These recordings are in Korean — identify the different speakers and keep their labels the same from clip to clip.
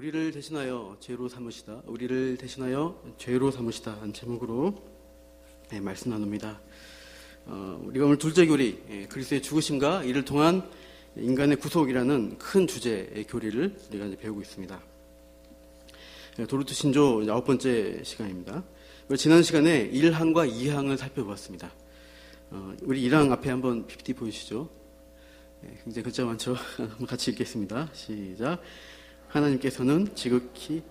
Speaker 1: 우리를 대신하여 죄로 삼으시다. 우리를 대신하여 죄로 삼으시다. 한 제목으로 말씀 나눕니다. 우리가 오늘 둘째 교리, 그리스도의 죽으심과 이를 통한 인간의 구속이라는 큰 주제의 교리를 우리가 이제 배우고 있습니다. 도르트 신조 9번째 시간입니다. 지난 시간에 1항과 2항을 살펴보았습니다. 우리 1항 앞에 한번 PPT 보이시죠? 굉장히 글자 많죠? 한번 같이 읽겠습니다. 시작. 하나님께서는 지극히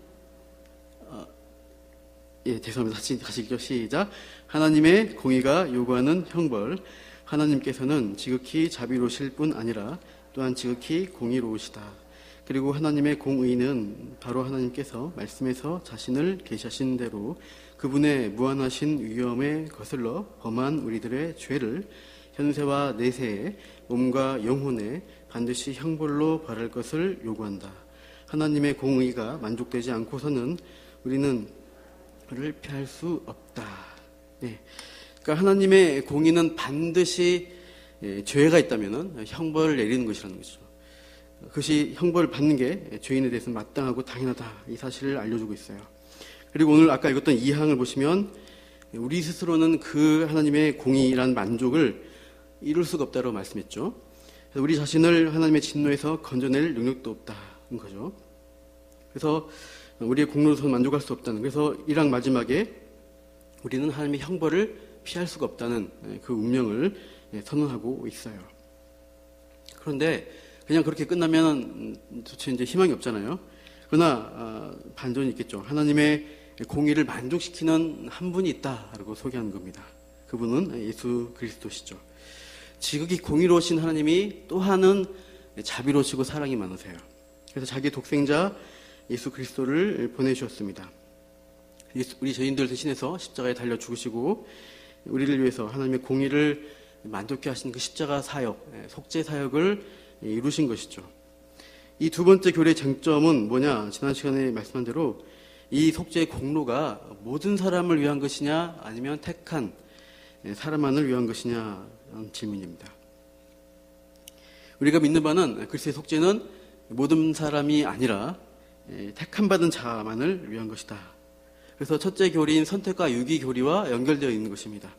Speaker 1: 죄송합니다. 다시 읽죠. 시작. 하나님의 공의가 요구하는 형벌. 하나님께서는 지극히 자비로우실 뿐 아니라 또한 지극히 공의로우시다. 그리고 하나님의 공의는 바로 하나님께서 말씀에서 자신을 계시하신 대로 그분의 무한하신 위엄에 거슬러 범한 우리들의 죄를 현세와 내세에 몸과 영혼에 반드시 형벌로 벌할 것을 요구한다. 하나님의 공의가 만족되지 않고서는 우리는 그를 피할 수 없다. 그러니까 하나님의 공의는 반드시 죄가 있다면 형벌을 내리는 것이라는 것이죠. 그것이 형벌을 받는 게 죄인에 대해서 마땅하고 당연하다. 이 사실을 알려주고 있어요. 그리고 오늘 아까 읽었던 2항을 보시면 우리 스스로는 그 하나님의 공의란 만족을 이룰 수가 없다고 말씀했죠. 그래서 우리 자신을 하나님의 진노에서 건져낼 능력도 없다는 거죠. 그래서 우리의 공로로서는 만족할 수 없다는, 그래서 1항 마지막에 우리는 하나님의 형벌을 피할 수가 없다는 그 운명을 선언하고 있어요. 그런데 그냥 그렇게 끝나면 도대체 이제 희망이 없잖아요. 그러나 반전이 있겠죠. 하나님의 공의를 만족시키는 한 분이 있다라고 소개하는 겁니다. 그분은 예수 그리스도시죠. 지극히 공의로우신 하나님이 또한은 자비로우시고 사랑이 많으세요. 그래서 자기 독생자 예수 그리스도를 보내주셨습니다. 우리 죄인들 대신해서 십자가에 달려 죽으시고 우리를 위해서 하나님의 공의를 만족케 하신 그 십자가 사역, 속죄 사역을 이루신 것이죠. 이 두 번째 교리의 쟁점은 뭐냐? 지난 시간에 말씀한 대로 이 속죄의 공로가 모든 사람을 위한 것이냐 아니면 택한 사람만을 위한 것이냐 하는 질문입니다. 우리가 믿는 바는 그리스도의 속죄는 모든 사람이 아니라 택한 받은 자만을 위한 것이다. 그래서 첫째 교리인 선택과 유기 교리와 연결되어 있는 것입니다.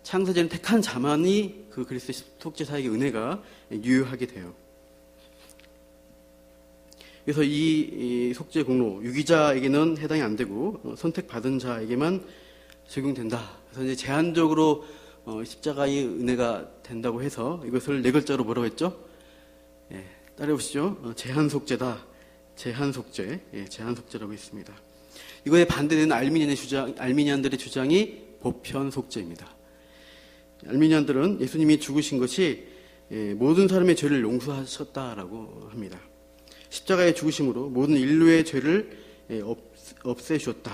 Speaker 1: 창세전에 택한 자만이 그 그리스도의 속죄 사역의 은혜가 유효하게 돼요. 그래서 이 속죄 공로, 유기자에게는 해당이 안 되고 선택받은 자에게만 적용된다. 그래서 이제 제한적으로 십자가의 은혜가 된다고 해서 이것을 네 글자로 뭐라고 했죠? 따라해보시죠. 제한 속죄다. 제한 속죄, 제한 속죄라고 했습니다. 이거에 반대되는 알미니안들의 주장이 보편 속죄입니다. 알미니안들은 예수님이 죽으신 것이 모든 사람의 죄를 용서하셨다라고 합니다. 십자가의 죽으심으로 모든 인류의 죄를 없애주셨다.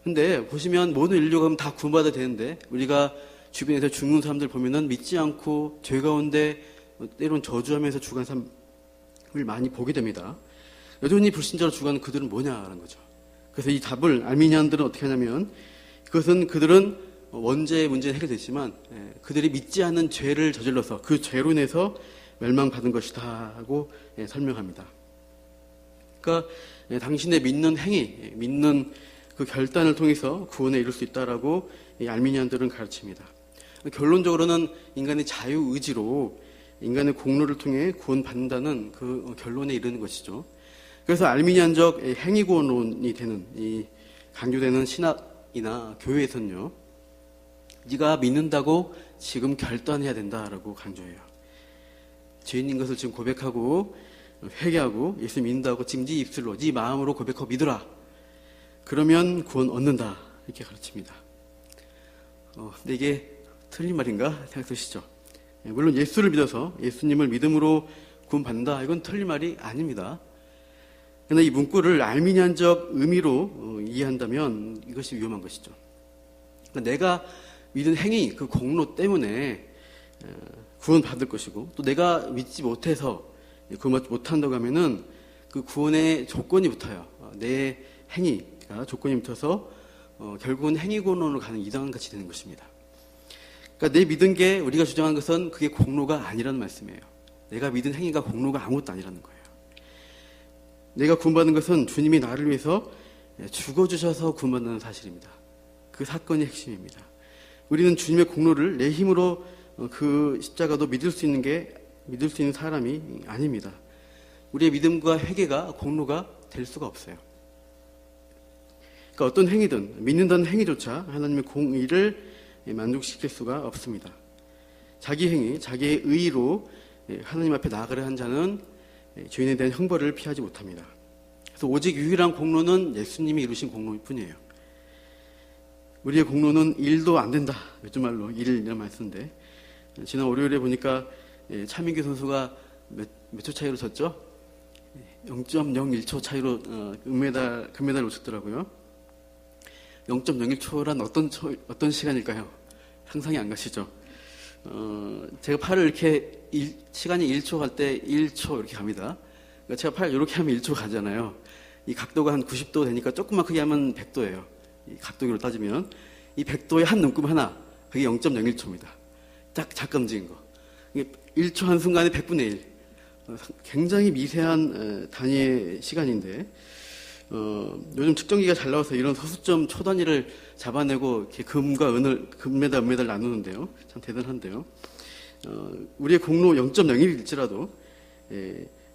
Speaker 1: 근데 보시면 모든 인류가 그럼 다 구원받아야 되는데 우리가 주변에서 죽는 사람들 보면은 믿지 않고 죄 가운데 때론 저주하면서 죽은 사람을 많이 보게 됩니다. 여전히 불신자로 죽어가는 그들은 뭐냐라는 거죠. 그래서 이 답을 알미니안들은 어떻게 하냐면 그들은 원죄의 문제는 해결됐지만 그들이 믿지 않는 죄를 저질러서 그 죄로 인해서 멸망받은 것이다 하고 설명합니다. 그러니까 당신의 믿는 행위, 믿는 그 결단을 통해서 구원에 이룰 수 있다라고 이 알미니안들은 가르칩니다. 결론적으로는 인간의 자유의지로 인간의 공로를 통해 구원받는다는 그 결론에 이르는 것이죠. 그래서 알미니안적 행위구원론이 되는 이 강조되는 신학이나 교회에서는요, 네가 믿는다고 지금 결단해야 된다라고 강조해요. 죄인인 것을 지금 고백하고 회개하고 예수 믿는다고 지금 네 입술로 네 마음으로 고백하고 믿으라. 그러면 구원 얻는다 이렇게 가르칩니다. 근데 이게 틀린 말인가 생각하시죠? 물론 예수를 믿어서 예수님을 믿음으로 구원받는다 이건 틀린 말이 아닙니다. 그러나 이 문구를 알미니안적 의미로 이해한다면 이것이 위험한 것이죠. 그러니까 내가 믿은 행위, 그 공로 때문에 구원받을 것이고 또 내가 믿지 못해서 구원받지 못한다고 하면은 그 구원의 조건이 붙어요. 내 행위가 조건이 붙어서 결국은 행위구원으로 가는 이상한 같이 되는 것입니다. 그러니까 내 믿은 게 우리가 주장한 것은 그게 공로가 아니라는 말씀이에요. 내가 믿은 행위가 공로가 아무것도 아니라는 거예요. 내가 구원받은 것은 주님이 나를 위해서 죽어주셔서 구원받는 사실입니다. 그 사건이 핵심입니다. 우리는 주님의 공로를 내 힘으로 그 십자가도 믿을 수 있는 사람이 아닙니다. 우리의 믿음과 회개가 공로가 될 수가 없어요. 그러니까 어떤 행위든 믿는다는 행위조차 하나님의 공의를 만족시킬 수가 없습니다. 자기 행위, 자기의 의로 하나님 앞에 나아가려 한 자는 죄인에 대한 형벌을 피하지 못합니다. 그래서 오직 유일한 공로는 예수님이 이루신 공로일 뿐이에요. 우리의 공로는 일도 안 된다. 요즘 말로 일이라는 말 쓰는데, 지난 월요일에 보니까 차민규 선수가 몇 초 차이로 졌죠? 0.01초 차이로 금메달 놓쳤더라고요. 0.01초란 어떤 시간일까요? 상상이 안 가시죠? 제가 팔을 이렇게 시간이 1초 갈 때 1초 이렇게 갑니다. 그러니까 제가 팔 이렇게 하면 1초 가잖아요. 이 각도가 한 90도 되니까 조금만 크게 하면 100도예요. 이 각도로 따지면 이 100도의 한 눈금 하나, 그게 0.01초입니다. 딱 잠깐 움직인 거. 1초 한 순간에 100분의 1. 굉장히 미세한 단위의 시간인데, 요즘 측정기가 잘 나와서 이런 소수점 초 단위를 잡아내고 이렇게 금과 금메달, 은메달 나누는데요. 참 대단한데요. 우리의 공로 0.01일지라도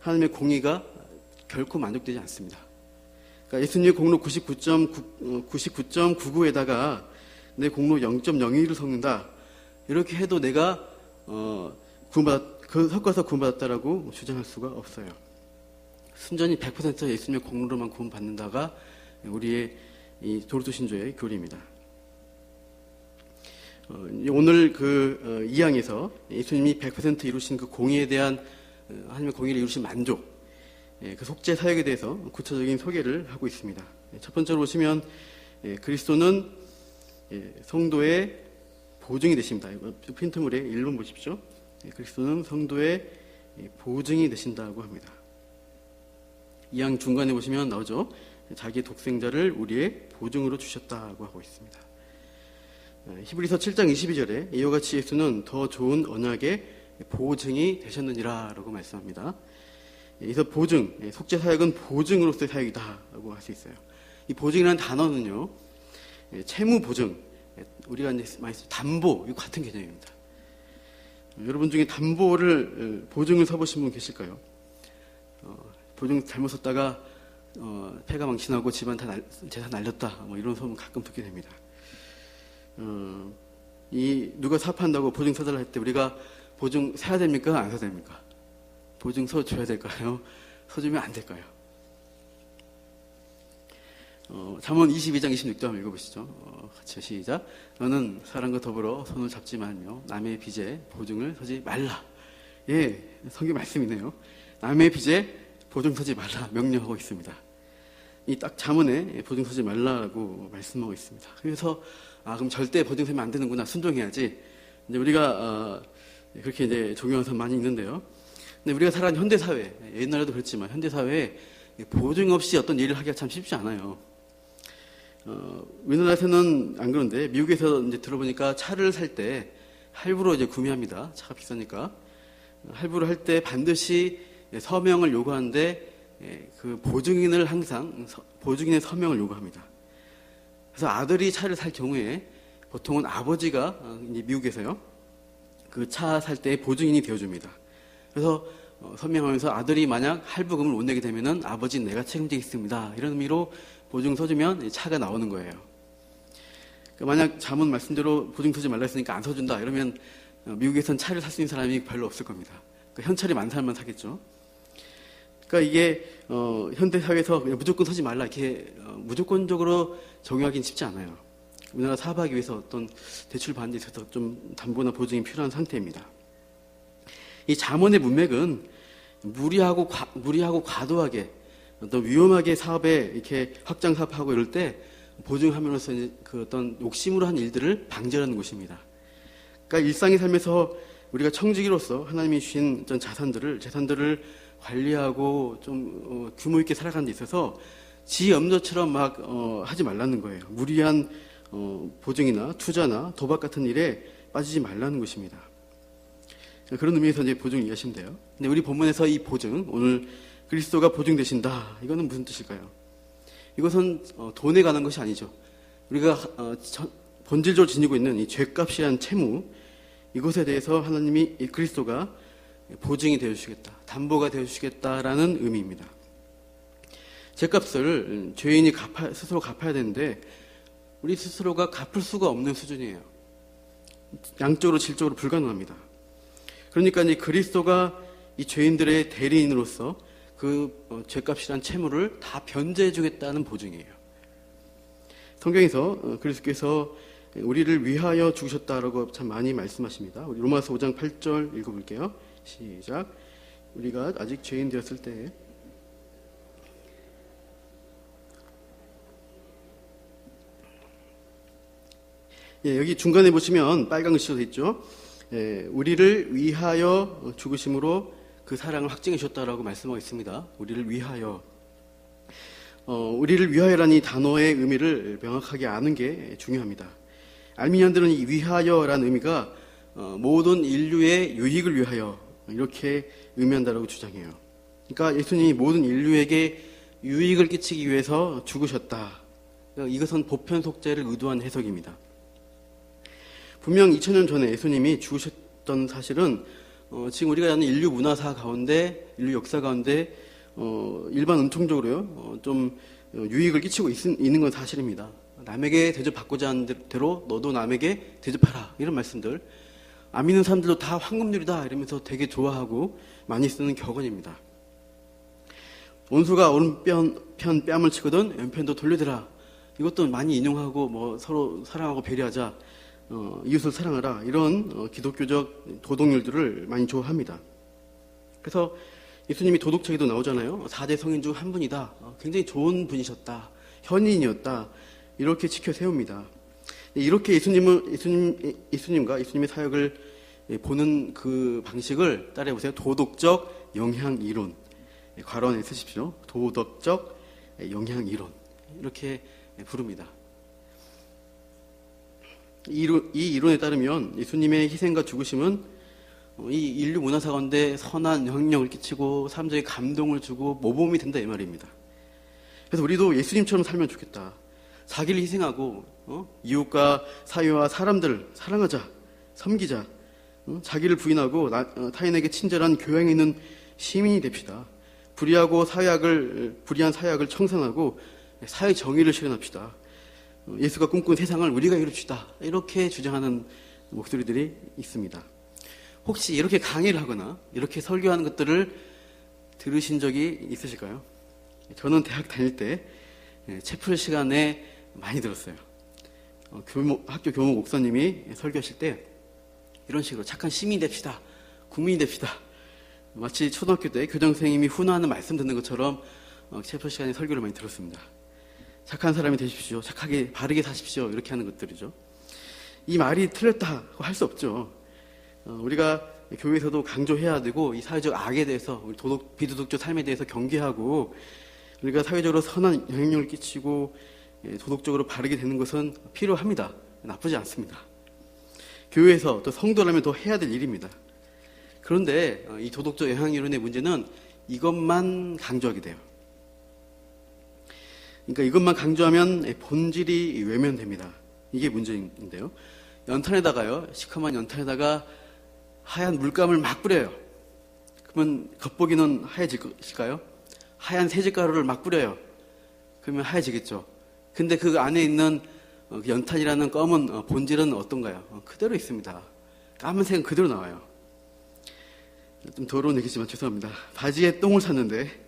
Speaker 1: 하나님의 공의가 결코 만족되지 않습니다. 그러니까 예수님의 공로 99.99에다가 내 공로 0.01을 섞는다. 이렇게 해도 내가 섞어서 구원받았다라고 주장할 수가 없어요. 순전히 100% 예수님의 공로로만 구원받는다가 우리의 이 도르토 신조의 교리입니다. 오늘 그 2항에서 예수님이 100% 이루신 그 공의에 대한 하나님의 공의를 이루신 만족, 그 속죄 사역에 대해서 구체적인 소개를 하고 있습니다. 첫 번째로 보시면 그리스도는 성도의 보증이 되십니다. 핀트물에 1번 보십시오. 그리스도는 성도의 보증이 되신다고 합니다. 2항 중간에 보시면 나오죠. 자기의 독생자를 우리의 보증으로 주셨다고 하고 있습니다. 히브리서 7장 22절에 이와 같이 예수는 더 좋은 언약의 보증이 되셨느니라 라고 말씀합니다. 여기서 보증, 속죄 사역은 보증으로서의 사역이다라고 할 수 있어요. 이 보증이라는 단어는요, 채무 보증, 우리가 이제 많이 쓰는 담보, 이거 같은 개념입니다. 여러분 중에 담보를 보증을 서보신 분 계실까요? 보증 잘못 썼다가 폐가 망신하고 집안 다 재산 날렸다, 뭐 이런 소문 가끔 듣게 됩니다. 누가 사업한다고 보증 서달라 할 때 우리가 보증 사야 됩니까? 안 사야 됩니까? 보증 서줘야 될까요? 서주면 안 될까요? 잠언 22장 26절 한번 읽어보시죠. 같이 시작. 너는 사람과 더불어 손을 잡지 말며 남의 빚에 보증을 서지 말라. 예, 성경 말씀이네요. 남의 빚에 보증 서지 말라 명령하고 있습니다. 이 딱 잠언에 보증 서지 말라라고 말씀하고 있습니다. 그래서 그럼 절대 보증 서면 안 되는구나, 순종해야지. 이제 우리가 그렇게 이제 적용하는 사람 많이 있는데요. 근데 우리가 살아가는 현대 사회, 옛날에도 그렇지만 현대 사회에 보증 없이 어떤 일을 하기가 참 쉽지 않아요. 우리나라에서는 안 그런데 미국에서 이제 들어보니까 차를 살 때 할부로 이제 구매합니다. 차가 비싸니까. 할부를 할 때 반드시 서명을 요구하는데 그 보증인을 항상 보증인의 서명을 요구합니다. 그래서 아들이 차를 살 경우에 보통은 아버지가 이제 미국에서요, 그 차 살 때 보증인이 되어줍니다. 그래서 서명하면서 아들이 만약 할부금을 못 내게 되면은 아버지는 내가 책임지겠습니다, 이런 의미로 보증 서주면 차가 나오는 거예요. 그러니까 만약 잠언 말씀대로 보증 서지 말라 했으니까 안 서준다 이러면 미국에선 차를 살 수 있는 사람이 별로 없을 겁니다. 그러니까 현찰이 많은 사람만 사겠죠. 그러니까 이게 현대 사회에서 그냥 무조건 서지 말라 이렇게 무조건적으로 적용하기는 쉽지 않아요. 우리나라 사업하기 위해서 어떤 대출 받는 데 있어서 좀 담보나 보증이 필요한 상태입니다. 이 잠언의 문맥은 무리하고 과도하게 어떤 위험하게 사업에 이렇게 확장 사업하고 이럴 때 보증함으로써 그 어떤 욕심으로 한 일들을 방지하는 것입니다. 그러니까 일상의 삶에서 우리가 청지기로서 하나님이 주신 어떤 재산들을 관리하고 좀 규모 있게 살아가는 데 있어서 지 염려처럼 막 하지 말라는 거예요. 무리한 보증이나 투자나 도박 같은 일에 빠지지 말라는 것입니다. 그런 의미에서 이제 보증을 이해하시면 돼요. 근데 우리 본문에서 이 보증, 오늘 그리스도가 보증되신다. 이거는 무슨 뜻일까요? 이것은 돈에 관한 것이 아니죠. 우리가 본질적으로 지니고 있는 이 죄값이란 채무, 이것에 대해서 하나님이 이 그리스도가 보증이 되어주시겠다, 담보가 되어주시겠다라는 의미입니다. 죄값을 죄인이 스스로 갚아야 되는데 우리 스스로가 갚을 수가 없는 수준이에요. 양적으로 질적으로 불가능합니다. 그러니까 이 그리스도가 이 죄인들의 대리인으로서 그 죄값이란 채무를 다 변제해 주겠다는 보증이에요. 성경에서 그리스도께서 우리를 위하여 죽으셨다라고 참 많이 말씀하십니다. 우리 로마서 5장 8절 읽어볼게요. 시작. 우리가 아직 죄인 되었을 때 여기 중간에 보시면 빨간 글씨로 되어 있죠. 우리를 위하여 죽으심으로 그 사랑을 확증해 주셨다라고 말씀하고 있습니다. 우리를 위하여. 우리를 위하여라는 이 단어의 의미를 명확하게 아는 게 중요합니다. 알미니안들은 이 위하여라는 의미가 모든 인류의 유익을 위하여 이렇게 의미한다라고 주장해요. 그러니까 예수님이 모든 인류에게 유익을 끼치기 위해서 죽으셨다. 그러니까 이것은 보편 속죄를 의도한 해석입니다. 분명 2000년 전에 예수님이 죽으셨던 사실은 지금 우리가 아는 인류 문화사 가운데, 인류 역사 가운데 일반 은총적으로요 좀 유익을 끼치고 있는 건 사실입니다. 남에게 대접받고자 하는 대로 너도 남에게 대접하라, 이런 말씀들. 안 믿는 사람들도 다 황금률이다 이러면서 되게 좋아하고 많이 쓰는 격언입니다. 원수가 오른편 뺨을 치거든 왼편도 돌려대라. 이것도 많이 인용하고 서로 사랑하고 배려하자, 이웃을 사랑하라, 이런 기독교적 도덕률들을 많이 좋아합니다. 그래서 예수님이 도덕책에도 나오잖아요. 4대 성인 중 한 분이다. 굉장히 좋은 분이셨다. 현인이었다. 이렇게 지켜 세웁니다. 이렇게 예수님과 예수님의 사역을 보는 그 방식을 따라해보세요. 도덕적 영향 이론. 괄호안에 쓰십시오. 도덕적 영향 이론. 이렇게 부릅니다. 이 이론에 따르면 예수님의 희생과 죽으심은 이 인류 문화사 가운데 선한 영향력을 끼치고 사람들에게 감동을 주고 모범이 된다, 이 말입니다. 그래서 우리도 예수님처럼 살면 좋겠다. 자기를 희생하고 이웃과 사회와 사람들을 사랑하자, 섬기자, 자기를 부인하고 타인에게 친절한 교양이 있는 시민이 됩시다. 불의한 사약을 청산하고 사회 정의를 실현합시다. 예수가 꿈꾼 세상을 우리가 이룹시다. 이렇게 주장하는 목소리들이 있습니다. 혹시 이렇게 강의를 하거나 이렇게 설교하는 것들을 들으신 적이 있으실까요? 저는 대학 다닐 때 채플 시간에 많이 들었어요. 학교 교목 목사님이 설교하실 때 이런 식으로 착한 시민이 됩시다, 국민이 됩시다, 마치 초등학교 때 교장선생님이 훈화하는 말씀 듣는 것처럼 채플 시간에 설교를 많이 들었습니다. 착한 사람이 되십시오, 착하게 바르게 사십시오, 이렇게 하는 것들이죠. 이 말이 틀렸다고 할 수 없죠. 우리가 교회에서도 강조해야 되고, 이 사회적 악에 대해서, 우리 비도덕적 삶에 대해서 경계하고, 우리가 사회적으로 선한 영향력을 끼치고 도덕적으로 바르게 되는 것은 필요합니다. 나쁘지 않습니다. 교회에서 또 성도라면 더 해야 될 일입니다. 그런데 이 도덕적 영향 이론의 문제는 이것만 강조하게 돼요. 그러니까 이것만 강조하면 본질이 외면됩니다. 이게 문제인데요. 시커먼 연탄에다가 하얀 물감을 막 뿌려요. 그러면 겉보기는 하얘질까요? 하얀 세제가루를 막 뿌려요. 그러면 하얘지겠죠. 근데 그 안에 있는 연탄이라는 검은 본질은 어떤가요? 그대로 있습니다. 까만색은 그대로 나와요. 좀 더러운 얘기지만 죄송합니다. 바지에 똥을 샀는데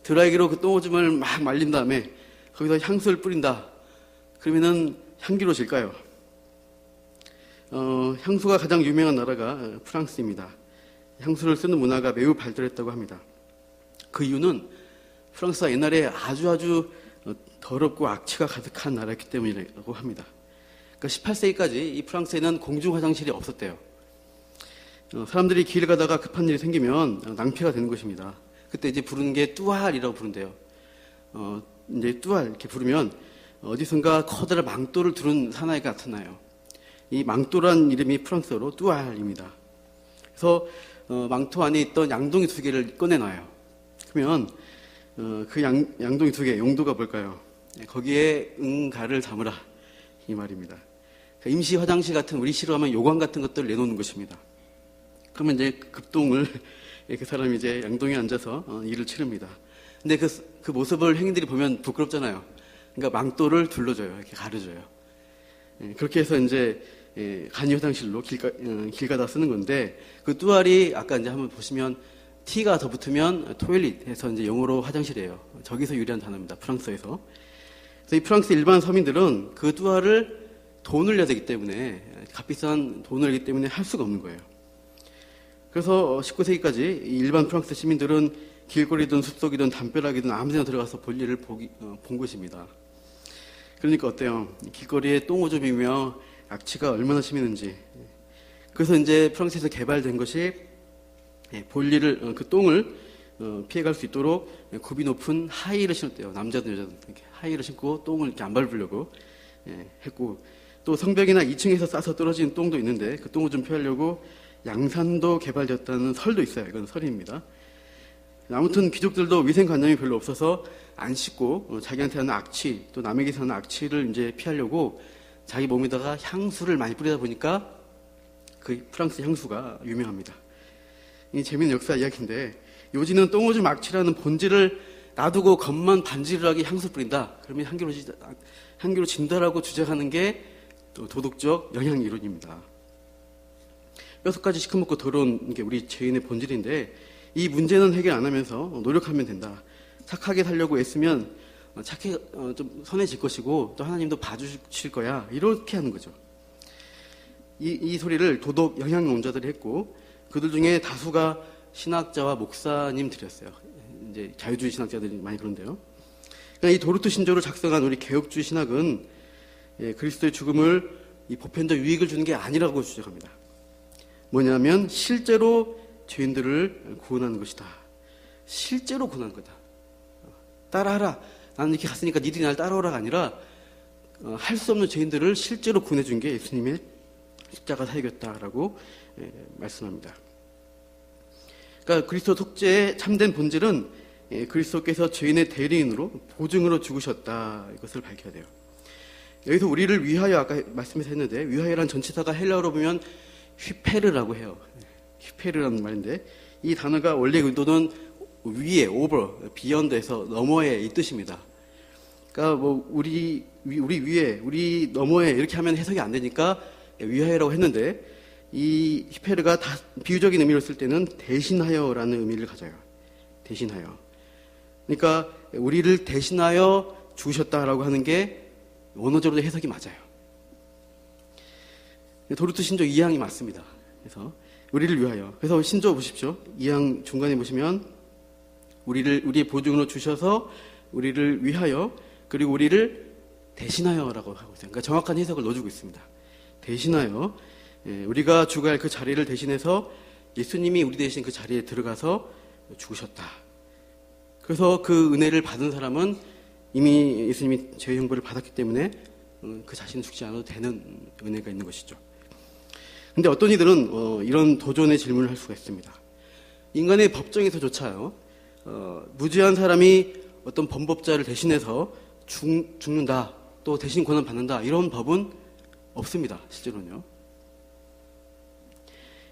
Speaker 1: 드라이기로 그 똥오줌을 막 말린 다음에 거기서 향수를 뿌린다. 그러면은 향기로질까요? 향수가 가장 유명한 나라가 프랑스입니다. 향수를 쓰는 문화가 매우 발달했다고 합니다. 그 이유는 프랑스가 옛날에 아주 더럽고 악취가 가득한 나라였기 때문이라고 합니다. 그러니까 18세기까지 이 프랑스에는 공중 화장실이 없었대요. 사람들이 길 가다가 급한 일이 생기면 낭패가 되는 것입니다. 그때 이제 부르는 게 뚜알이라고 부른대요. 이제 뚜알 이렇게 부르면 어디선가 커다란 망토를 두른 사나이가 나타나요. 이 망토란 이름이 프랑스어로 뚜알입니다. 그래서 망토 안에 있던 양동이 2개를 꺼내놔요. 그러면 그 양동이 두 개, 용도가 뭘까요? 거기에 응가를 담으라 이 말입니다. 그러니까 임시 화장실 같은 우리 싫어하면 요강 같은 것들을 내놓는 것입니다. 그러면 이제 급동을 그 사람이 이제 양동이에 앉아서 일을 치릅니다. 근데 그 모습을 행인들이 보면 부끄럽잖아요. 그러니까 망토를 둘러줘요. 이렇게 가려줘요. 그렇게 해서 이제 간이 화장실로 길 가다 쓰는 건데 그 뚜알이 아까 이제 한번 보시면 T가 더 붙으면 토일릿 해서 이제 영어로 화장실이에요. 저기서 유래한 단어입니다. 프랑스에서. 그래서 이 프랑스 일반 서민들은 그 뚜알을 돈을 내야 되기 때문에 값비싼 돈을 내기 때문에 할 수가 없는 거예요. 그래서 19세기까지 일반 프랑스 시민들은 길거리든 숲속이든 담벼락이든 아무 데나 들어가서 볼 일을 본 것입니다. 그러니까 어때요? 길거리에 똥오줌이며 악취가 얼마나 심했는지. 그래서 이제 프랑스에서 개발된 것이 볼 일을 그 똥을 피해갈 수 있도록 굽이 높은 하이힐을 신었대요. 남자든 여자든 이렇게 하이힐을 신고 똥을 이렇게 안 밟으려고 했고, 또 성벽이나 2층에서 싸서 떨어진 똥도 있는데 그 똥을 좀 피하려고 양산도 개발되었다는 설도 있어요. 이건 설입니다. 아무튼 귀족들도 위생관념이 별로 없어서 안 씻고 자기한테 하는 악취, 또 남에게서 하는 악취를 이제 피하려고 자기 몸에다가 향수를 많이 뿌리다 보니까 그 프랑스 향수가 유명합니다. 이 재미있는 역사 이야기인데, 요지는 똥오줌 악취라는 본질을 놔두고 겉만 반지르르하게 향수 뿌린다. 그러면 향기로 진다라고 주장하는 게 또 도덕적 영향 이론입니다. 뼛속까지 시커멓고 더러운 게 우리 죄인의 본질인데, 이 문제는 해결 안 하면서 노력하면 된다. 착하게 살려고 애쓰면 좀 선해질 것이고 또 하나님도 봐주실 거야. 이렇게 하는 거죠. 이 소리를 도덕 영향론자들이 했고, 그들 중에 다수가 신학자와 목사님들이었어요. 이제 자유주의 신학자들이 많이 그런데요. 그러니까 이 도르트 신조를 작성한 우리 개혁주의 신학은 그리스도의 죽음을 이 보편적 유익을 주는 게 아니라고 주장합니다. 뭐냐면 실제로 죄인들을 구원하는 것이다. 실제로 구원하는 거다. 따라하라. 나는 이렇게 갔으니까 니들이 날 따라오라가 아니라 할 수 없는 죄인들을 실제로 구원해 준 게 예수님의 십자가 사역이었다라고 말씀합니다. 그러니까 그리스도 속죄의 참된 본질은 그리스도께서 죄인의 대리인으로 보증으로 죽으셨다. 이것을 밝혀야 돼요. 여기서 우리를 위하여, 아까 말씀해서 했는데, 위하여란 전치사가 헬라어로 보면 휘페르라고 해요. 휘페르라는 말인데, 이 단어가 원래 의도는 위에, over, beyond에서 너머에 이 뜻입니다. 그러니까 뭐 우리 위에, 우리 너머에 이렇게 하면 해석이 안 되니까 위하여라고 했는데, 이 휘페르가 다 비유적인 의미로 쓸 때는 대신하여라는 의미를 가져요. 대신하여. 그러니까 우리를 대신하여 죽으셨다라고 하는 게 원어적으로 해석이 맞아요. 도르트 신조 2항이 맞습니다. 그래서 우리를 위하여. 그래서 신조 보십시오. 2항 중간에 보시면 우리의 보증으로 주셔서 우리를 위하여, 그리고 우리를 대신하여라고 하고 있어요. 그러니까 정확한 해석을 넣어주고 있습니다. 대신하여, 우리가 죽어야 할 그 자리를 대신해서 예수님이 우리 대신 그 자리에 들어가서 죽으셨다. 그래서 그 은혜를 받은 사람은 이미 예수님이 죄의 형벌을 받았기 때문에 그 자신은 죽지 않아도 되는 은혜가 있는 것이죠. 근데 어떤 이들은 이런 도전의 질문을 할 수가 있습니다. 인간의 법정에서조차요, 무죄한 사람이 어떤 범법자를 대신해서 죽는다, 또 대신 고난 받는다, 이런 법은 없습니다. 실제로는요.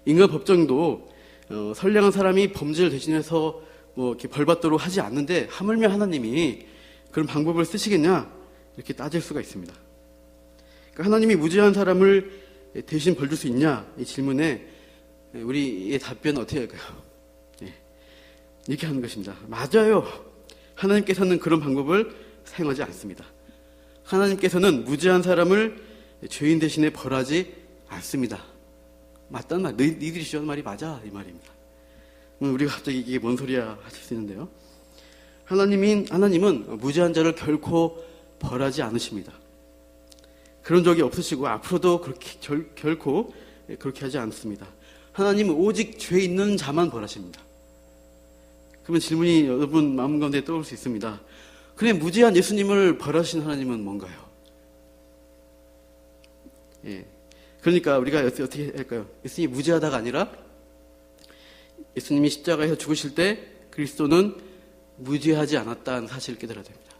Speaker 1: 인간 법정도 선량한 사람이 범죄를 대신해서 뭐 이렇게 벌받도록 하지 않는데, 하물며 하나님이 그런 방법을 쓰시겠냐, 이렇게 따질 수가 있습니다. 그러니까 하나님이 무죄한 사람을 대신 벌 줄 수 있냐, 이 질문에 우리의 답변은 어떻게 할까요? 이렇게 하는 것입니다. 맞아요. 하나님께서는 그런 방법을 사용하지 않습니다. 하나님께서는 무죄한 사람을 죄인 대신에 벌하지 않습니다. 맞다는 말, 너희들이 주는 말이 맞아, 이 말입니다. 우리가 갑자기 이게 뭔 소리야 하실 수 있는데요. 하나님은 무죄한 자를 결코 벌하지 않으십니다. 그런 적이 없으시고 앞으로도 그렇게 결코 그렇게 하지 않습니다. 하나님은 오직 죄 있는 자만 벌하십니다. 그러면 질문이 여러분 마음 가운데 떠올 수 있습니다. 그래, 무죄한 예수님을 벌하신 하나님은 뭔가요? 그러니까 우리가 어떻게 할까요? 예수님이 무죄하다가 아니라 예수님이 십자가에서 죽으실 때 그리스도는 무죄하지 않았다는 사실을 깨달아야 됩니다.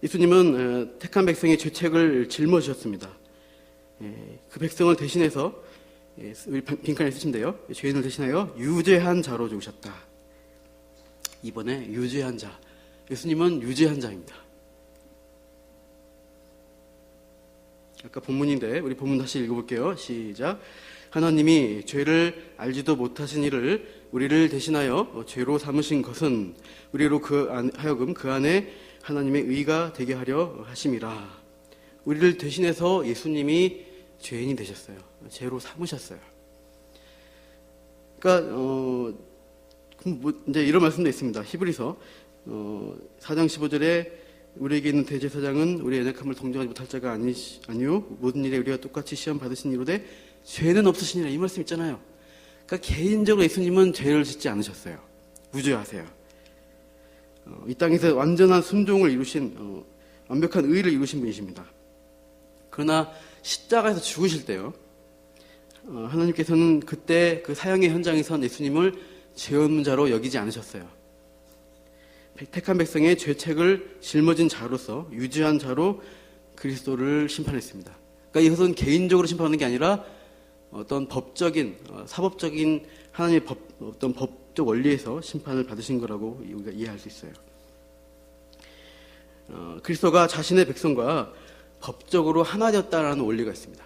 Speaker 1: 예수님은 택한 백성의 죄책을 짊어지셨습니다. 그 백성을 대신해서 우리 빈칸에 쓰신데요. 죄인을 대신하여 유죄한 자로 죽으셨다. 이번에 유죄한 자. 예수님은 유죄한 자입니다. 아까 본문인데 우리 본문 다시 읽어볼게요. 시작. 하나님이 죄를 알지도 못하신 이를 우리를 대신하여 죄로 삼으신 것은 우리로 하여금 그 안에 하나님의 의가 되게 하려 하심이라. 우리를 대신해서 예수님이 죄인이 되셨어요. 죄로 삼으셨어요. 그러니까 이제 이런 말씀도 있습니다. 히브리서 4장 15절에 우리에게 있는 대제사장은 우리의 연약함을 동정하지 못할 자가 아니요 모든 일에 우리가 똑같이 시험 받으신 이로되 죄는 없으시니라, 이 말씀 있잖아요. 그러니까 개인적으로 예수님은 죄를 짓지 않으셨어요. 무죄하세요. 이 땅에서 완전한 순종을 이루신 완벽한 의를 이루신 분이십니다. 그러나 십자가에서 죽으실 때요, 하나님께서는 그때 그 사형의 현장에선 예수님을 죄 없는 자로 여기지 않으셨어요. 택한 백성의 죄책을 짊어진 자로서 유죄한 자로 그리스도를 심판했습니다. 그러니까 이것은 개인적으로 심판하는 게 아니라 어떤 법적인, 사법적인 하나님의 어떤 법적 원리에서 심판을 받으신 거라고 우리가 이해할 수 있어요. 그리스도가 자신의 백성과 법적으로 하나 되었다라는 원리가 있습니다.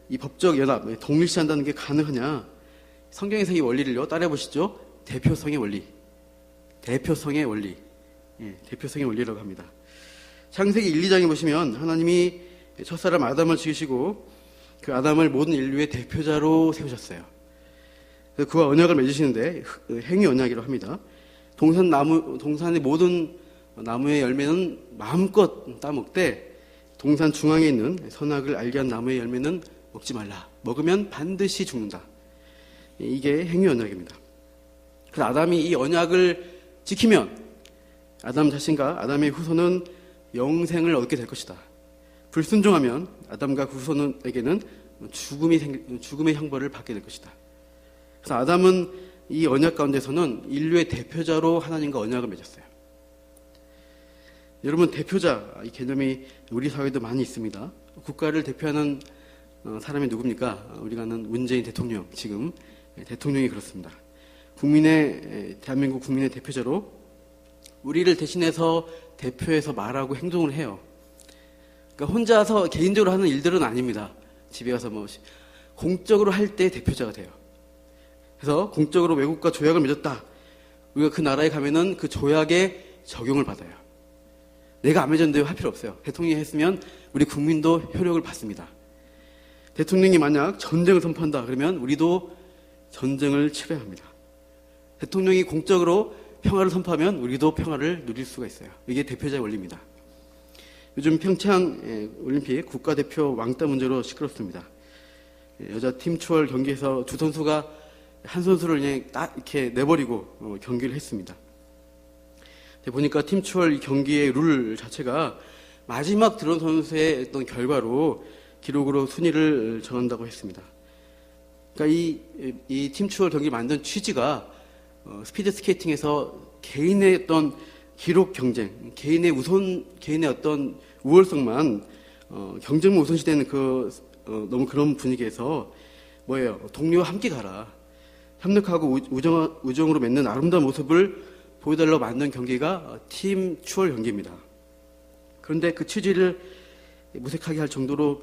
Speaker 1: 이 법적 연합, 동일시한다는 게 가능하냐? 성경에서 이 원리를요, 따라해 보시죠. 대표성의 원리. 대표성의 원리. 대표성의 원리라고 합니다. 창세기 1, 2장에 보시면 하나님이 첫사람 아담을 지으시고 그 아담을 모든 인류의 대표자로 세우셨어요. 그래서 그와 언약을 맺으시는데 행위 언약이라고 합니다. 동산의 모든 나무의 열매는 마음껏 따먹되 동산 중앙에 있는 선악을 알게 한 나무의 열매는 먹지 말라. 먹으면 반드시 죽는다. 이게 행위 언약입니다. 그래서 아담이 이 언약을 지키면 아담 자신과 아담의 후손은 영생을 얻게 될 것이다. 불순종하면 아담과 그 후손에게는 죽음의 형벌을 받게 될 것이다. 그래서 아담은 이 언약 가운데서는 인류의 대표자로 하나님과 언약을 맺었어요. 여러분, 대표자, 이 개념이 우리 사회에도 많이 있습니다. 국가를 대표하는 사람이 누굽니까? 우리가 아는 문재인 대통령, 지금 대통령이 그렇습니다. 대한민국 국민의 대표자로 우리를 대신해서 대표해서 말하고 행동을 해요. 그러니까 혼자서 개인적으로 하는 일들은 아닙니다. 집에 가서 공적으로 할 때 대표자가 돼요. 그래서 공적으로 외국과 조약을 맺었다. 우리가 그 나라에 가면은 그 조약에 적용을 받아요. 내가 안 맺었는데 할 필요 없어요. 대통령이 했으면 우리 국민도 효력을 받습니다. 대통령이 만약 전쟁을 선포한다 그러면 우리도 전쟁을 치러야 합니다. 대통령이 공적으로 평화를 선포하면 우리도 평화를 누릴 수가 있어요. 이게 대표자의 원리입니다. 요즘 평창 올림픽 국가대표 왕따 문제로 시끄럽습니다. 여자 팀 추월 경기에서 두 선수가 한 선수를 그냥 딱 이렇게 내버리고 경기를 했습니다. 보니까 팀 추월 경기의 룰 자체가 마지막 들어온 선수의 어떤 결과로 기록으로 순위를 정한다고 했습니다. 그러니까 이 팀 추월 경기를 만든 취지가 스피드 스케이팅에서 개인의 어떤 기록 경쟁, 개인의 어떤 우월성만 경쟁만 우선시되는 너무 그런 분위기에서 동료와 함께 가라. 협력하고 우정으로 맺는 아름다운 모습을 보여달라고 만든 경기가 팀 추월 경기입니다. 그런데 그 취지를 무색하게 할 정도로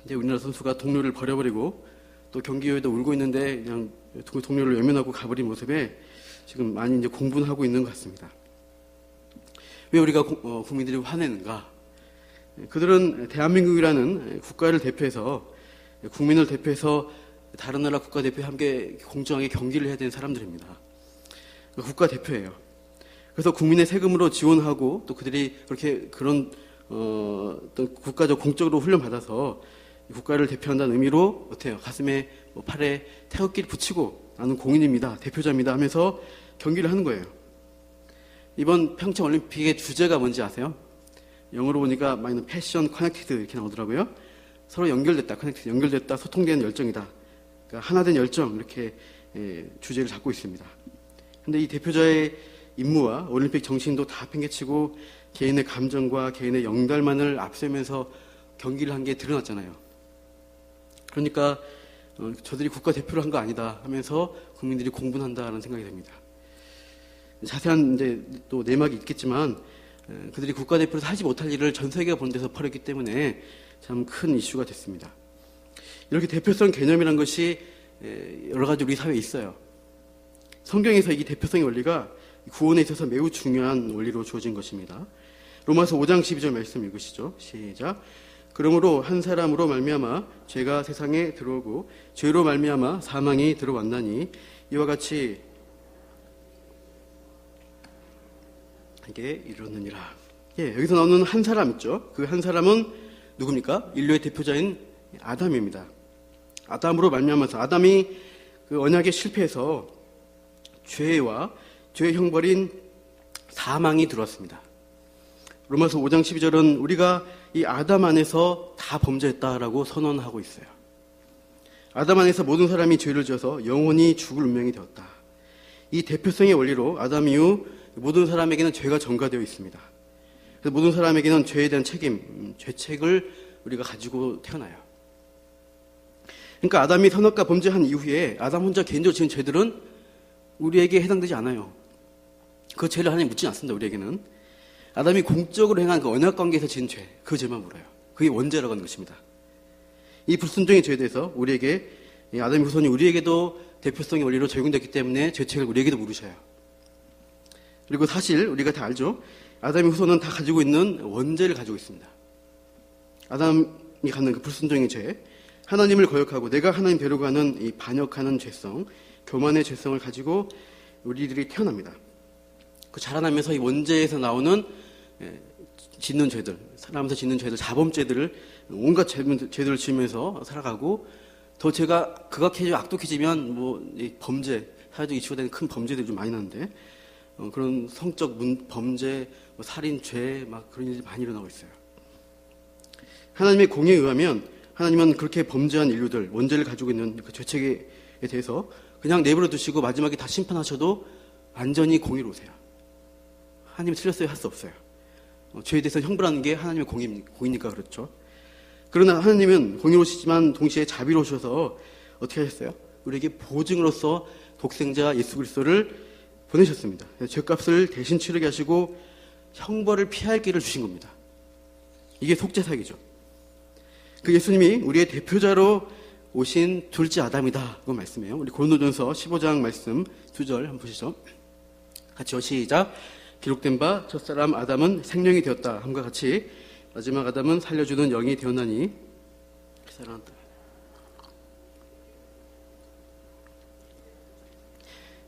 Speaker 1: 이제 우리나라 선수가 동료를 버려버리고 또 경기 후에도 울고 있는데 그냥 동료를 외면하고 가버린 모습에 지금 많이 이제 공분하고 있는 것 같습니다. 왜 우리가 국민들이 화내는가? 그들은 대한민국이라는 국가를 대표해서 국민을 대표해서 다른 나라 국가 대표와 함께 공정하게 경기를 해야 되는 사람들입니다. 국가 대표예요. 그래서 국민의 세금으로 지원하고 또 그들이 그런 어떤 국가적 공적으로 훈련받아서 국가를 대표한다는 의미로 어때요? 가슴에 팔에 태극기를 붙이고 나는 공인입니다. 대표자입니다 하면서 경기를 하는 거예요. 이번 평창 올림픽의 주제가 뭔지 아세요? 영어로 보니까 많이 패션 커넥티드 이렇게 나오더라고요. 서로 연결됐다, 소통되는 열정이다. 그러니까 하나된 열정 이렇게 주제를 잡고 있습니다. 근데 이 대표자의 임무와 올림픽 정신도 다 팽개치고 개인의 감정과 개인의 영달만을 앞세우면서 경기를 한 게 드러났잖아요. 그러니까 저들이 국가대표를 한 거 아니다 하면서 국민들이 공분한다는 생각이 듭니다. 자세한 이제 또 내막이 있겠지만 그들이 국가대표로 하지 못할 일을 전 세계가 본 데서 벌였기 때문에 참 큰 이슈가 됐습니다. 이렇게 대표성 개념이란 것이 여러 가지 우리 사회에 있어요. 성경에서 이 대표성의 원리가 구원에 있어서 매우 중요한 원리로 주어진 것입니다. 로마서 5장 12절 말씀 읽으시죠. 시작. 그러므로 한 사람으로 말미암아 죄가 세상에 들어오고 죄로 말미암아 사망이 들어왔나니 이와 같이 이게 이루었느니라. 여기서 나오는 한 사람 있죠. 그 한 사람은 누굽니까? 인류의 대표자인 아담입니다. 아담으로 말미암아서 아담이 그 언약에 실패해서 죄와 죄의 형벌인 사망이 들어왔습니다. 로마서 5장 12절은 우리가 이 아담 안에서 다 범죄했다라고 선언하고 있어요. 아담 안에서 모든 사람이 죄를 지어서 영원히 죽을 운명이 되었다. 이 대표성의 원리로 아담 이후 모든 사람에게는 죄가 전가되어 있습니다. 그래서 모든 사람에게는 죄에 대한 책임, 죄책을 우리가 가지고 태어나요. 그러니까 아담이 선악과 범죄한 이후에 아담 혼자 개인적으로 지은 죄들은 우리에게 해당되지 않아요. 그 죄를 하나님 묻지 않습니다. 우리에게는 아담이 공적으로 행한 그 언약 관계에서 지은 죄, 그 죄만 물어요. 그게 원죄라고 하는 것입니다. 이 불순종의 죄에 대해서 우리에게 아담의 후손이 우리에게도 대표성의 원리로 적용됐기 때문에 죄책을 우리에게도 물으셔요. 그리고 사실 우리가 다 알죠. 아담의 후손은 다 가지고 있는 원죄를 가지고 있습니다. 아담이 갖는 그 불순종의 죄, 하나님을 거역하고 내가 하나님 되려고 하는 이 반역하는 죄성, 교만의 죄성을 가지고 우리들이 태어납니다. 그 자라나면서 이 원죄에서 나오는 짓는 죄들, 살아가면서 짓는 죄들, 자범죄들을 온갖 죄들을 지으면서 살아가고 더 제가 극악해지고 악독해지면 범죄, 사회적 이슈가 되는 큰 범죄들이 좀 많이 나는데 그런 성적 범죄, 살인, 죄 막 그런 일이 많이 일어나고 있어요. 하나님의 공의에 의하면 하나님은 그렇게 범죄한 인류들, 원죄를 가지고 있는 그 죄책에 대해서 그냥 내버려 두시고 마지막에 다 심판하셔도 완전히 공의로우세요. 하나님이 틀렸어요 할 수 없어요. 죄에 대해서 형벌하는 게 하나님의 공의니까 그렇죠. 그러나 하나님은 공의로우시지만 동시에 자비로우셔서 어떻게 하셨어요? 우리에게 보증으로서 독생자 예수 그리스도를 보내셨습니다. 죄값을 대신 치르게 하시고 형벌을 피할 길을 주신 겁니다. 이게 속죄사역이죠. 그 예수님이 우리의 대표자로 오신 둘째 아담이다. 그 말씀이에요. 우리 고린도전서 15장 말씀 2절 한번 보시죠. 같이요. 시작. 기록된 바 첫사람 아담은 생명이 되었다 함과 같이 마지막 아담은 살려주는 영이 되었나니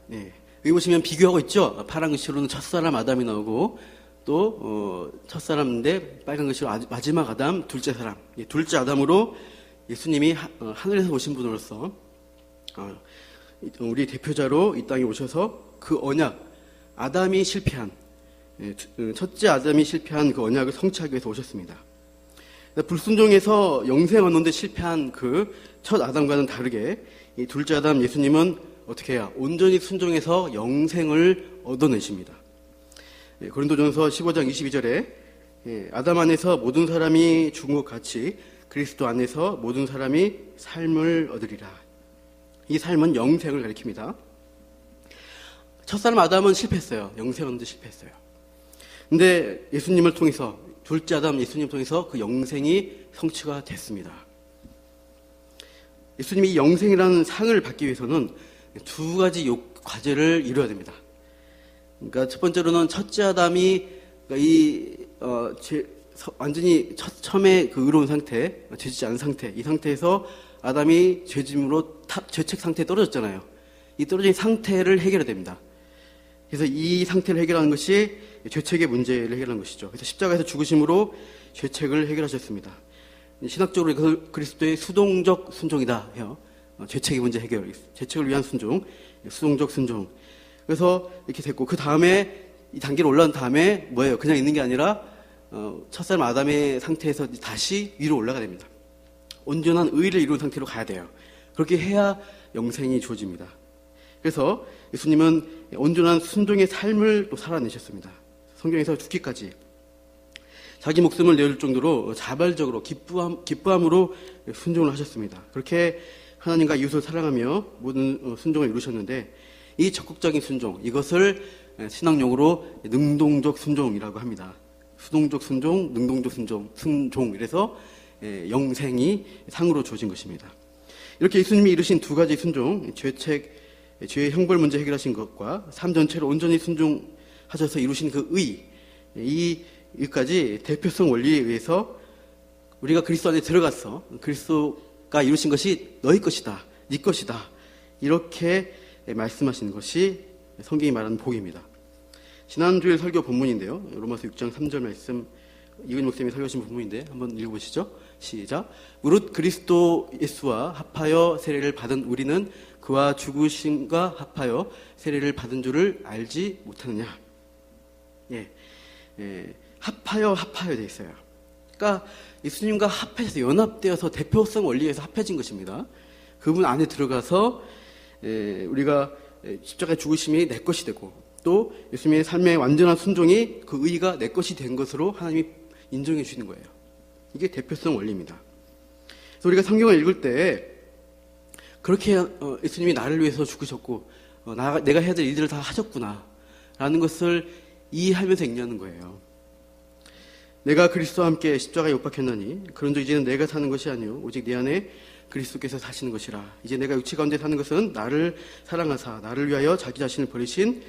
Speaker 1: 네, 여기 보시면 비교하고 있죠. 파란 글씨로는 첫사람 아담이 나오고 또 첫사람인데 빨간 글씨로 마지막 아담, 둘째 사람. 둘째 아담으로 예수님이 하늘에서 오신 분으로서 우리 대표자로 이 땅에 오셔서 그 언약, 아담이 실패한 첫째 아담이 실패한 그 언약을 성취하기 위해서 오셨습니다. 불순종에서 영생 얻는데 실패한 그 첫 아담과는 다르게 이 둘째 아담 예수님은 어떻게 해야 온전히 순종해서 영생을 얻어내십니다. 고린도전서 15장 22절에 아담 안에서 모든 사람이 죽은 것 같이 그리스도 안에서 모든 사람이 삶을 얻으리라. 이 삶은 영생을 가리킵니다. 첫사람 아담은 실패했어요. 영생 얻는데 실패했어요. 근데 예수님을 통해서 둘째 아담 예수님을 통해서 그 영생이 성취가 됐습니다. 예수님이 이 영생이라는 상을 받기 위해서는 두 가지 과제를 이루어야 됩니다. 그러니까 첫 번째로는 첫째 아담이 완전히 처음에 그 의로운 상태, 죄짓지 않은 상태, 이 상태에서 아담이 죄짐으로 죄책 상태에 떨어졌잖아요. 이 떨어진 상태를 해결해야 됩니다. 그래서 이 상태를 해결하는 것이 죄책의 문제를 해결하는 것이죠. 그래서 십자가에서 죽으심으로 죄책을 해결하셨습니다. 신학적으로 이것을 그리스도의 수동적 순종이다 해요. 죄책의 문제 해결, 죄책을 위한 순종, 수동적 순종. 그래서 이렇게 됐고 그 다음에 이 단계로 올라온 다음에 뭐예요? 그냥 있는 게 아니라 첫사람 아담의 상태에서 다시 위로 올라가야 됩니다. 온전한 의를 이룬 상태로 가야 돼요. 그렇게 해야 영생이 주어집니다. 그래서 예수님은 온전한 순종의 삶을 또 살아내셨습니다. 성경에서 죽기까지 자기 목숨을 내줄 정도로 자발적으로 기뻐함으로 순종을 하셨습니다. 그렇게 하나님과 이웃을 사랑하며 모든 순종을 이루셨는데, 이 적극적인 순종, 이것을 신앙용어로 능동적 순종이라고 합니다. 수동적 순종, 능동적 순종. 이래서 영생이 상으로 주어진 것입니다. 이렇게 예수님이 이루신 두 가지 순종, 죄의 형벌 문제 해결하신 것과 삶 전체를 온전히 순종하셔서 이루신 그 이까지 대표성 원리에 의해서 우리가 그리스도 안에 들어가서 그리스도가 이루신 것이 너희 것이다, 네 것이다, 이렇게 말씀하시는 것이 성경이 말하는 복입니다. 지난주에 설교 본문인데요, 로마서 6장 3절 말씀, 이근 목사님이 설교하신 본문인데 한번 읽어보시죠. 시작. 무릇 그리스도 예수와 합하여 세례를 받은 우리는 그와 죽으심과 합하여 세례를 받은 줄을 알지 못하느냐. 합하여 되어 있어요. 그러니까 예수님과 합해서 연합되어서 대표성 원리에서 합해진 것입니다. 그분 안에 들어가서 우리가 십자가의 죽으심이 내 것이 되고, 또 예수님의 삶의 완전한 순종이 그 의의가 내 것이 된 것으로 하나님이 인정해 주시는 거예요. 이게 대표성 원리입니다. 그래서 우리가 성경을 읽을 때 그렇게 예수님이 나를 위해서 죽으셨고 내가 해야 될 일들을 다 하셨구나 라는 것을 이해하면서 읽냐는 거예요. 내가 그리스도와 함께 십자가에 못 박혔나니 그런즉 이제는 내가 사는 것이 아니요 오직 내 안에 그리스도께서 사시는 것이라. 이제 내가 육체 가운데 사는 것은 나를 사랑하사 나를 위하여 자기 자신을 버리신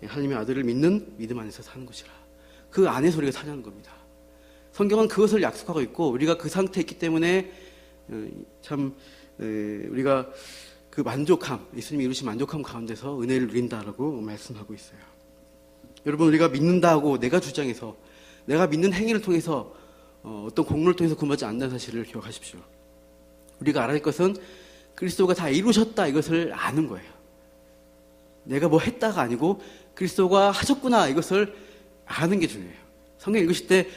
Speaker 1: 하나님의 아들을 믿는 믿음 안에서 사는 것이라. 그 안에서 우리가 사냐는 겁니다. 성경은 그것을 약속하고 있고, 우리가 그 상태에 있기 때문에 참 우리가 그 만족함, 예수님이 이루신 만족함 가운데서 은혜를 누린다라고 말씀하고 있어요. 여러분, 우리가 믿는다고 내가 주장해서, 내가 믿는 행위를 통해서 어떤 공로를 통해서 구원받지 않는다는 사실을 기억하십시오. 우리가 알아야 할 것은 그리스도가 다 이루셨다, 이것을 아는 거예요. 내가 뭐 했다가 아니고 그리스도가 하셨구나, 이것을 아는 게 중요해요. 성경 읽으실 때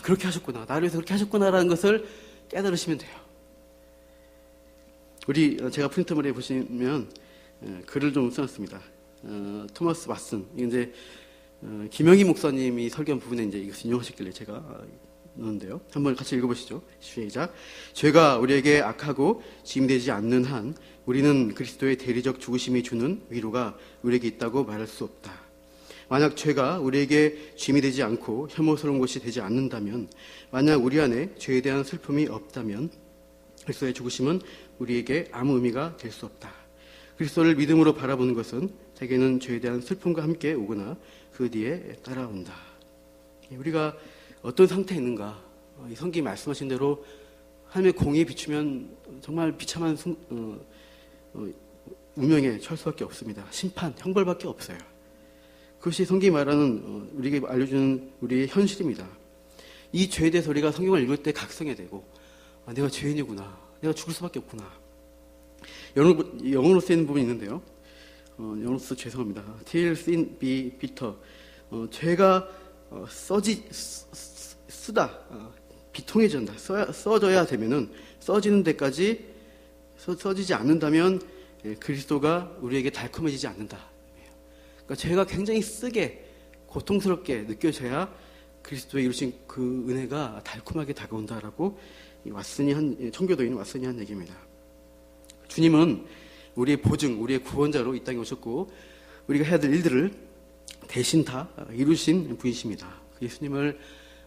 Speaker 1: 그렇게 하셨구나, 나를 위해서 그렇게 하셨구나라는 것을 깨달으시면 돼요. 제가 프린터물에 보시면 글을 좀 써놨습니다. 토마스 왓슨, 이제 김영희 목사님이 설교한 부분에 이제 이것을 인용하셨길래 제가 넣었는데요. 한번 같이 읽어보시죠. 시작. 죄가 우리에게 악하고 지임되지 않는 한 우리는 그리스도의 대리적 죽으심이 주는 위로가 우리에게 있다고 말할 수 없다. 만약 죄가 우리에게 짐이 되지 않고 혐오스러운 것이 되지 않는다면, 만약 우리 안에 죄에 대한 슬픔이 없다면 그리스도의 죽으심은 우리에게 아무 의미가 될 수 없다. 그리스도를 믿음으로 바라보는 것은 자기는 죄에 대한 슬픔과 함께 오거나 그 뒤에 따라온다. 우리가 어떤 상태에 있는가, 이 성경이 말씀하신 대로 하나님의 공의에 비추면 정말 비참한 운명에 처할 수밖에 없습니다. 심판, 형벌밖에 없어요. 그것이 성경이 말하는, 우리에게 알려주는 우리의 현실입니다. 이 죄에 대해서 우리가 성경을 읽을 때 각성해야 되고, 내가 죄인이구나, 내가 죽을 수밖에 없구나. 영어로 쓰이는 부분이 있는데요. 영어로 써 죄송합니다. Till sin be bitter. 죄가 쓰다, 비통해진다, 써져야 되면은, 써지는 데까지 써지지 않는다면 그리스도가 우리에게 달콤해지지 않는다. 그러니까 죄가 굉장히 쓰게, 고통스럽게 느껴져야 그리스도의 이루신 그 은혜가 달콤하게 다가온다라고 청교도인 왓슨이 한 얘기입니다. 주님은 우리의 보증, 우리의 구원자로 이 땅에 오셨고, 우리가 해야 될 일들을 대신 다 이루신 분이십니다. 예수님을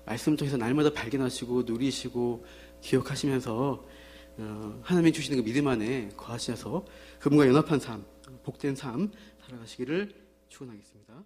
Speaker 1: 말씀 통해서 날마다 발견하시고 누리시고 기억하시면서 하나님이 주시는 그 믿음 안에 거하셔서 그분과 연합한 삶, 복된 삶 살아가시기를 축원하겠습니다.